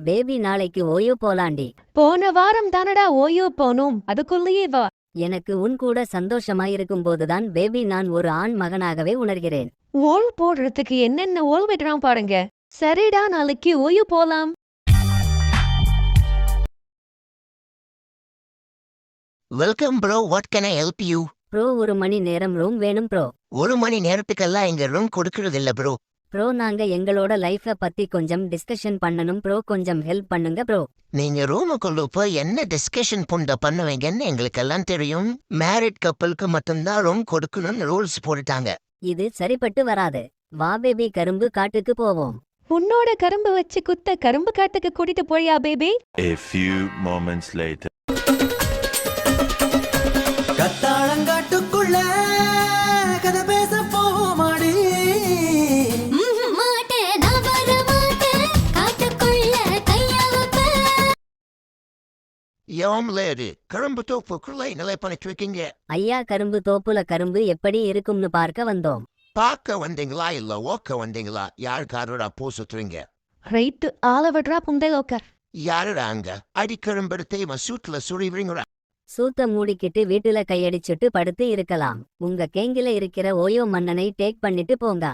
Baby நாளைக்கு OYO போலாண்டி. போன வாரம் தானடா ஓயோ போனோம், அதுக்குள்ளேயே வா. எனக்கு உன் கூட சந்தோஷமாயிருக்கும் போதுதான் பேபி நான் ஒரு ஆண் மகனாகவே உணர்கிறேன். ஓல் போடுறதுக்கு என்னென்ன ஓல் விடுறான் பாருங்க. சரிடா, நாளைக்கு ஓயோ போலாம். Welcome bro, what can I help you? Bro, 1 மணி நேரம் ரூம் வேணும் ப்ரோ. 1 மணி நேரத்துக்கெல்லாம் இங்க ரூம் கொடுக்கறது இல்ல ப்ரோ. ப்ரோ, நாங்க எங்களோட லைஃப பத்தி கொஞ்சம் டிஸ்கஷன் பண்ணணும் ப்ரோ, கொஞ்சம் ஹெல்ப் பண்ணுங்க ப்ரோ. நீங்க ரூமுக்குள்ள போய் என்ன டிஸ்கஷன் பண்ணுவீங்கன்னு எங்களுக்கெல்லாம் தெரியும். மேரிட் கப்பலுக்கு மட்டும்தான் ரூம் கொடுக்கணும்னு ரூல்ஸ் போட்டுட்டாங்க. இது சரிப்பட்டு வராது. வா பேபி, கரும்பு காட்டுக்கு போவோம். உன்னோட கரும்பு வச்சு குத்த கரும்பு காட்டுக்கு கூட்டிட்டு போயா baby. A few moments later. கத்தாழங்காட்டுக்குள்ள கதை பேச போமாடி. யோம்லேடு, கரும்பு தோப்புக்குள்ள நிலை பண்ணிட்டு இருக்கீங்க. ஐயா, கரும்பு தோப்புல கரும்பு எப்படி இருக்கும்னு பார்க்க வந்தோம். பார்க்க வந்தீங்களா இல்ல ஓக்க வந்தீங்களா? யாருக்காரோட பூ சுத்துறீங்க? ரைட்டு, ஆள விடுறா புந்தையோக்கர். யாருடா அங்க அடிக்கரும்பெடுத்து சூட்ல சுழிவீங்களா? சூத்த மூடிக்கிட்டு வீட்டுல கையடிச்சுட்டு படுத்து இருக்கலாம். உங்க கேங்கில இருக்கிற ஓயோ மன்னனை டேக் பண்ணிட்டு போங்க.